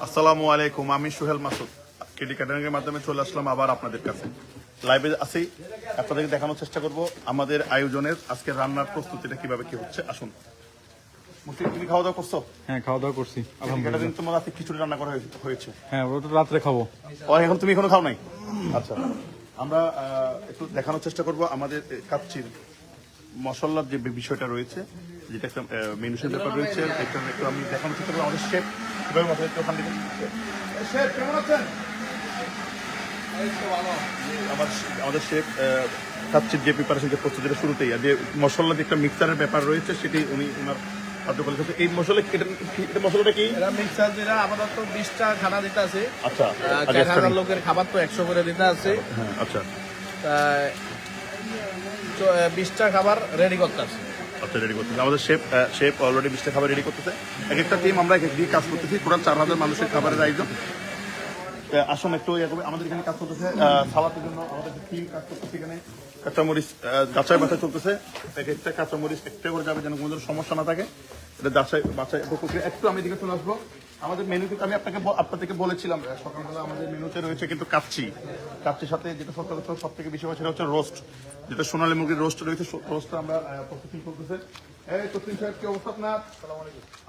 আসসালামু আলাইকুম, আমি সোহেল মাসুদ কেডি ক্যাটারিং এর মাধ্যমে চলে আসলাম আবার আপনাদের কাছে। লাইভে আছি, আপনাদেরকে দেখানোর চেষ্টা করব আমাদের আয়োজনের আজকে রান্নার প্রস্তুতিটা কিভাবে কি হচ্ছে। আসুন। মুফতি, তুমি খাওয়া দাওয়া করছো? হ্যাঁ, খাওয়া দাওয়া করছি। ক্যাটারিং তোমার আজকে খিচুড়ি রান্না করা হয়েছে। হ্যাঁ, ওটা রাত্রে খাবো। ও, এখন তুমি এখনো খাও নাই? আচ্ছা, আমরা একটু দেখানোর চেষ্টা করব আমাদের কাচ্চির মশলার যে বিষয়টা রয়েছে, যেটা একটা মেনুসের ব্যাপার রয়েছে, একটা একটু আমি দেখানোর চেষ্টা করবো। আমাদের শেফ কিভাবে মশলা একটু ওখান থেকে। শেফ কেমন আছেন? আমাদের শেফ কাচ্চির যে প্রিপারেশন, যে প্রস্তুতিটা শুরুতেই যে মশলার যে একটা মিক্সারের ব্যাপার রয়েছে, সেটি উনি ওনার কার্যকরী করছে। এই মশলাটা কি? মিক্সার যেটা আপাতত 20টা খানা দিতে আছে। আচ্ছা, 4000 লোকের খাবার তো 100 করে দিতে আছে। হ্যাঁ, আচ্ছা, 20টা খাবার রেডি করতে আছে। আচ্ছা, রেডি করতেছে আমাদের শেফ অলরেডি 20টা খাবার রেডি করতেছে। এক একটা টিম আমরা এক দিয়ে কাজ করতেছি, টোটাল 4000 মানুষের খাবারের আয়োজন। আসুন একটু আমাদের এখানে কাজ করতেছে সালাতের জন্য, আমাদের টিম কাজ করতেছে। এখানে কাঁচামরিচ যাচাই বাছাই চলতেছে। এক একটা কাঁচামরিচ একটা করে যাবে, যেন কোনো ধরনের সমস্যা না থাকে। এটা যাচাই বাছাই প্রক্রিয়া। একটু আমি এদিকে চলে আসবো। আমাদের মেনুতে আমি আপনাদেরকে বলেছিলাম সকালবেলা আমাদের মেনুতে রয়েছে কিন্তু কাচ্চির সাথে যেটা সব থেকে বেশি হয় সেটা হচ্ছে রোস্ট, যেটা সোনালী মুরগির রোস্ট রয়েছে। রোস্টটা আমরা প্রসেসিং করতেছে। তসলিম সাহেব, কি অবস্থা আপনার?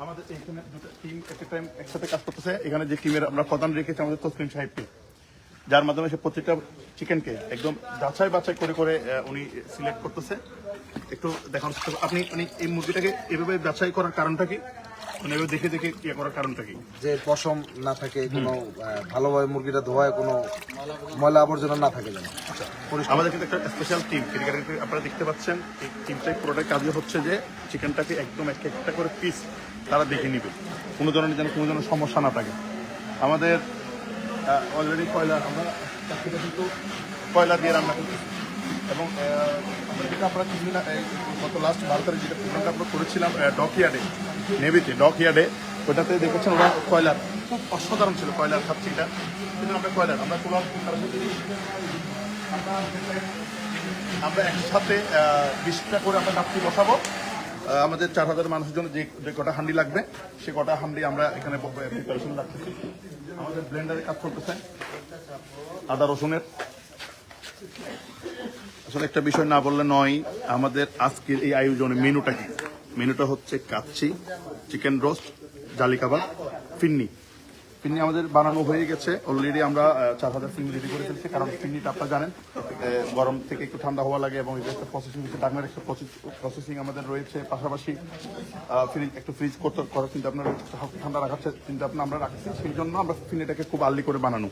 আমাদের এখানে দুটো টিম একটা টাইম একসাথে কাজ করতেছে। এখানে যে টিমের আমরা প্রধান রেখেছি আমাদের তসলিম সাহেবকে, যার মাধ্যমে সে প্রত্যেকটা চিকেনকে একদম যাচাই বাছাই করে করে উনি সিলেক্ট করতেছে। একটু দেখানোর চেষ্টা আপনি এই মুরগিটাকে এভাবে যাচাই করার কারণটা কি? মানে এভাবে দেখে দেখে ইয়ে করার কারণটা কি? যে পশম না থাকে, কোনো ভালোভাবে মুরগিটা ধোয়ায় কোনো ময়লা আবর্জনা না থাকে যেন। আমাদের কিন্তু একটা স্পেশাল টিম আপনারা দেখতে পাচ্ছেন। এই টিমটাই পুরোটাই কাজই হচ্ছে যে চিকেনটাকে একদম একটা করে পিস তারা দেখে নিবে, কোনো ধরনের যেন কোনো ধরনের সমস্যা না থাকে। আমাদের অলরেডি আমরা কিন্তু কয়লা দিয়ে রান্না করতেছি। এবং আপনারা কিছুদিন গত লাস্ট 12 তারিখ যেটা প্রোগ্রামটা আমরা করেছিলাম ডকইয়ার্ডে, ওটাতে দেখেছেন ওরা কয়লার খুব অসাধারণ ছিল। কয়লার খাচ্ছিটা কিন্তু আমরা আমরা একসাথে 20টা করে আমরা কাচ্চি বসাবো। আমাদের 4000 মানুষের জন্য যে কটা হান্ডি লাগবে, সে কটা হান্ডি আমরা এখানে প্রিপারেশন রাখতেছি। আমাদের ব্লেন্ডারে কাজ করতেছে আদা রসুনের। আসলে একটা বিষয় না বললে নয়, আমাদের আজকের এই আয়োজনে মেনুটা কি? মেনুটা হচ্ছে কাচ্চি, চিকেন রোস্ট, জালি কাবাব, ফিন্নি আমাদের বানানো হয়ে গেছে অলরেডি। আমরা 4000 ফিন্নি রেডি করে ফেলছি, কারণ ফিন্নিটা আপনারা জানেন গরম থেকে একটু ঠান্ডা হওয়া লাগে এবং এটা একটা প্রসেসিং হচ্ছে, ডাকনার একটা প্রসেসিং আমাদের রয়েছে। পাশাপাশি ফ্রিজ করার চিন্তা আপনার ঠান্ডা রাখার চিন্তা আমরা রাখছি। সেই জন্য আমরা ফিন্নিটাকে খুব আর্লি করে বানানো।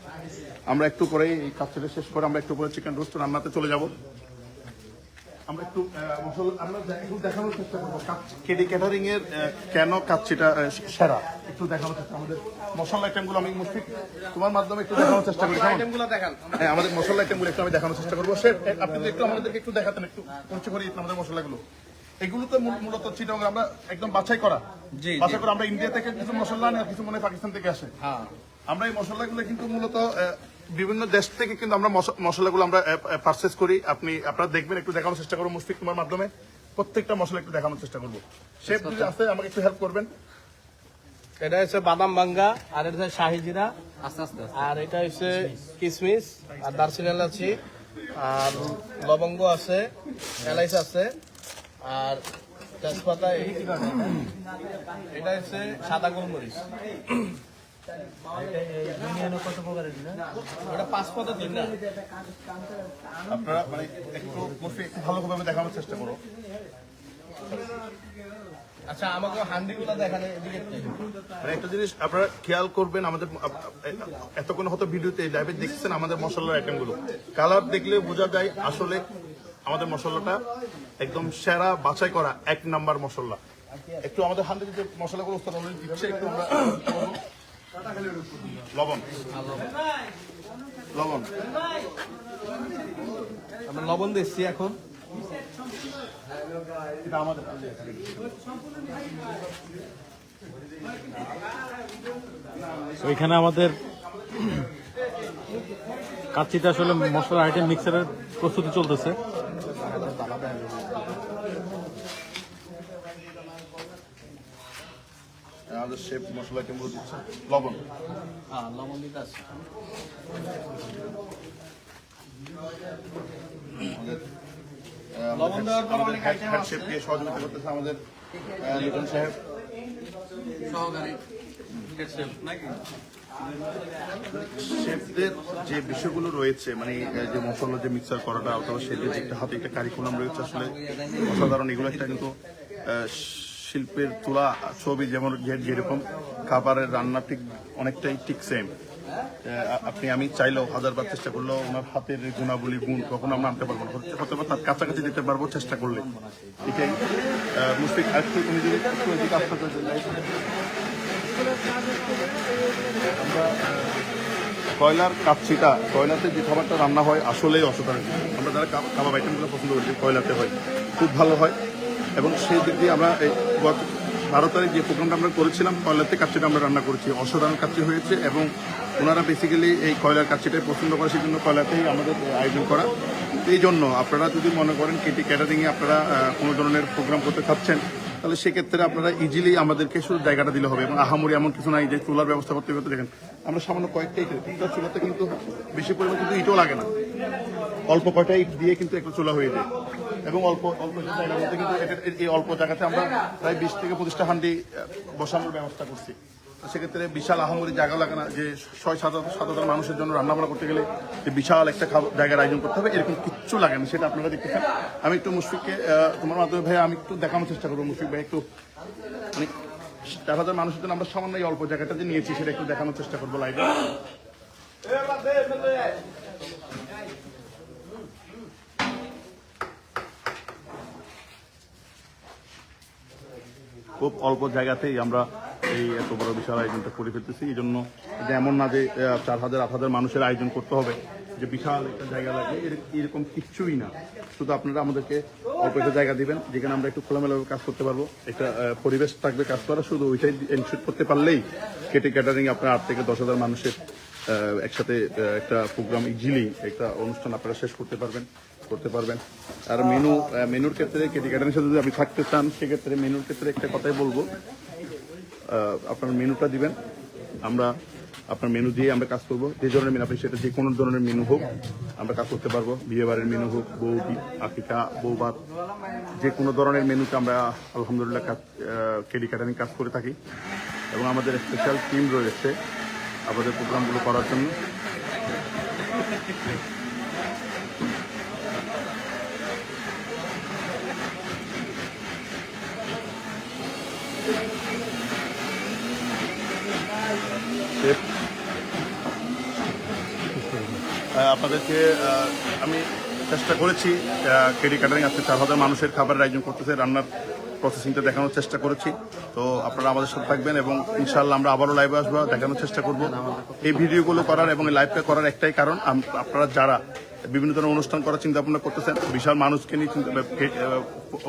আমরা একটু পরে এই কাজটা শেষ করে আমরা একটু পরে চিকেন রোস্ট রান্নাতে চলে যাব। আমরা একটু দেখানোর চেষ্টা করবো কেডি ক্যাটারিং এর কেন কাচ্চিটা সেরা, একটু দেখানোর চেষ্টা। আমাদের মশলা আইটেমগুলো আমি মুশফিক তোমার মাধ্যমে একটু দেখানোর চেষ্টা করি। হ্যাঁ, আমাদের মশলা আইটেমগুলো একটু আমি দেখানোর চেষ্টা করবো। স্যার, আপনি একটু আমাদেরকে একটু দেখাতেন, একটু পরিচয় করি আমাদের মশলাগুলো। এগুলো তো মূলত চিটাং আমরা একদম বাছাই করা। আমরা ইন্ডিয়া থেকে কিছু মশলা আনি আর কিছু মনে পাকিস্তান থেকে আসে। আমরা এই মশলাগুলো কিন্তু মূলত বিভিন্ন দেশ থেকে কিন্তু আমরা মশলাগুলো আমরা পারচেস করি। আপনারা দেখবেন, একটু দেখানোর চেষ্টা করবো মুশফিক তোমার মাধ্যমে প্রত্যেকটা মশলা একটু দেখানোর চেষ্টা করবো। শেফ যদি আসে আমাকে একটু হেল্প করবেন। এটা হচ্ছে বাদাম ভাঙ্গা, আর এটা হচ্ছে শাহি জিরা, আর এটা হচ্ছে কিশমিশ, আর দারচিনি এলাচি, আর লবঙ্গ আছে, এলাইচ আছে, আর তেজপাতা। এটা হচ্ছে সাদা গোলমরিচ। আপনারা মানে একটু ভালোভাবে দেখানোর চেষ্টা করো। আচ্ছা, আমাকে হান্ডিগুলো দেখালে মানে একটা জিনিস আপনারা খেয়াল করবেন, আমাদের এতক্ষণ হয়তো ভিডিওতে লাইভে দেখছেন আমাদের মশলার আইটেমগুলো, কালার দেখলে বোঝা যায় আসলে আমাদের মশলাটা একদম সেরা বাছাই করা 1 নাম্বার মশলা। একটু আমাদের হান্ডিতে যে মশলাগুলো দিচ্ছে একটু আমরা লবণ আমরা লবণ দিচ্ছি এখন। এটা আমাদের ওইখানে আমাদের কাচ্চিতে আসলে মশলা আইটেম মিক্সারের প্রস্তুতি চলতেছে। আমাদের শেফ মশলা কেমন দিচ্ছে লবণ হ্যাঁ লবণ দিতে আছে লবণ দেওয়ার পর আমাদের অনেক হেড item আছে। শেফ দিয়ে সহযোগিতা করতেছে আমাদের লিটন সাহেব সহকারী নাকি শেফদের যে বিষয়গুলো রয়েছে মানে যে মশলা যে মিক্সার করাটা অথবা শেফের যে একটা হাতে একটা কারিকুলাম রয়েছে আসলে অসাধারণ এগুলো একটা কিন্তু শিল্পের তোলা ছবি যেমন যেরকম খাবারের রান্না ঠিক অনেকটাই ঠিক সেম আপনি আমি চাইলেও হাজারবার চেষ্টা করলেও ওনার হাতের গুণাবলী গুণ কখনো আমরা আনতে পারবো না হতে পারে তার কাছাকাছি দিতে পারবো চেষ্টা করলে এটাই মুশফিক আজকে তুমি যদি একটু এদিকে আসতে আমরা কয়লার কাচ্ছিটা কয়লাতে যে খাবারটা রান্না হয় আসলেই অসাধারণ আমরা যারা কাবাব আইটেমগুলো পছন্দ করি কয়লাতে হয় খুব ভালো হয় এবং সেই দিক দিয়ে আমরা এই গত 12 তারিখ যে প্রোগ্রামটা আমরা করেছিলাম কয়লাতে কাচ্ছিটা আমরা রান্না করেছি অসাধারণ কাচ্ছি হয়েছে এবং ওনারা বেসিক্যালি এই কয়লার কাচ্ছিটাই পছন্দ করে সেই জন্য কয়লাতেই আমাদের আয়োজন করা এই জন্য আপনারা যদি মনে করেন কেটি ক্যাটারিংয়ে আপনারা কোনো ধরনের প্রোগ্রাম করতে চাচ্ছেন তাহলে সেক্ষেত্রে আপনারা ইজিলি আমাদেরকে শুধু জায়গাটা দিলে হবে এবং আহামরি এমন কিছু নাই যে চুলার ব্যবস্থা করতে করতে দেখেন আমরা সামান্য কয়েকটা ইট একটা চুলাতে কিন্তু বেশি পরিমাণ কিন্তু ইটও লাগে না অল্প কয়টা ইট দিয়ে কিন্তু একটা চুলা হয়ে যায় এবং অল্প অল্প জায়গার মধ্যে কিন্তু এই অল্প জায়গাতে আমরা প্রায় 20 থেকে 25টা হান্ডি বসানোর ব্যবস্থা করছি সেক্ষেত্রে বিশাল আহামরি জায়গা লাগে না যে 6-7 মানুষের জন্য রান্নাবান্না করতে গেলে যে বিশাল একটা জায়গার আয়োজন করতে হবে এরকম কিচ্ছু লাগে না সেটা আপনারা দেখতেছেন আমি একটু মুশফিককে তোমার মাধ্যমে ভাই আমি একটু দেখানোর চেষ্টা করবো মুশফিক ভাই একটু মানে 4,000 মানুষের জন্য আমরা সামান্য এই অল্প জায়গাটা যে নিয়েছি সেটা একটু দেখানোর চেষ্টা করবো লাইভে খুব অল্প জায়গাতেই আমরা এই এত বড় বিশাল আয়োজনটা করে ফেলতেছি এই জন্য এটা এমন না যে 4,000-8,000 মানুষের আয়োজন করতে হবে যে বিশাল একটা জায়গা লাগে এরকম কিচ্ছুই না শুধু আপনারা আমাদেরকে অল্প একটা জায়গা দিবেন যেখানে আমরা একটু খোলামেলাভাবে কাজ করতে পারবো একটা পরিবেশ থাকবে কাজ করা শুধু ওইটাই এনশিওর করতে পারলেই কেটি ক্যাটারিং আপনার 8 থেকে 10,000 মানুষের একসাথে একটা প্রোগ্রাম ইজিলি একটা অনুষ্ঠান আপনারা শেষ করতে পারবেন আর মেনুর ক্ষেত্রে কেটি ক্যাটারিং সাথে যদি আপনি থাকতে চান সেক্ষেত্রে মেনুর ক্ষেত্রে একটা কথাই বলবো আপনার মেনুটা দিবেন আমরা আপনার মেনু দিয়ে আমরা কাজ করবো যে ধরনের মেনু আপনি সেটা যে কোনো ধরনের মেনু হোক আমরা কাজ করতে পারবো বিয়ে বাড়ির মেনু হোক বউ আকিকা বউ ভাত যে কোনো ধরনের মেনুতে আমরা আলহামদুলিল্লাহ কেডি ক্যাটারিং কাজ করে থাকি এবং আমাদের স্পেশাল টিম রয়েছে আমাদের প্রোগ্রামগুলো করার জন্য আপনাদেরকে আমি চেষ্টা করেছি কেডি ক্যাটারিং আজকে 4,000 মানুষের খাবারের আয়োজন করতেছে রান্নার প্রসেসিংটা দেখানোর চেষ্টা করেছি তো আপনারা আমাদের সাথে থাকবেন এবং ইনশাআল্লাহ আমরা আবারও লাইভে আসবো দেখানোর চেষ্টা করব এই ভিডিওগুলো করার এবং এই লাইভটা করার একটাই কারণ আপনারা যারা বিভিন্ন ধরনের অনুষ্ঠান করার চিন্তা ভাবনা করতেছেন বিশাল মানুষকে নিয়ে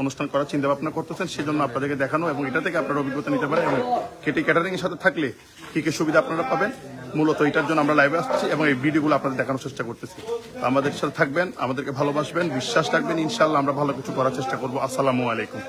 অনুষ্ঠান করার চিন্তা ভাবনা করতেছেন সেজন্য আপনাদেরকে দেখানো এবং এটা থেকে আপনারা অভিজ্ঞতা নিতে পারেন এবং কেটি ক্যাটারিং এর সাথে থাকলে কি কি সুবিধা আপনারা পাবেন মূলত এটার জন্য আমরা লাইভে আসছি এবং এই ভিডিওগুলো আপনাদের দেখানোর চেষ্টা করতেছি আমাদের সাথে থাকবেন আমাদেরকে ভালোবাসবেন বিশ্বাস রাখবেন ইনশাআল্লাহ আমরা ভালো কিছু করার চেষ্টা করবো আসসালামু আলাইকুম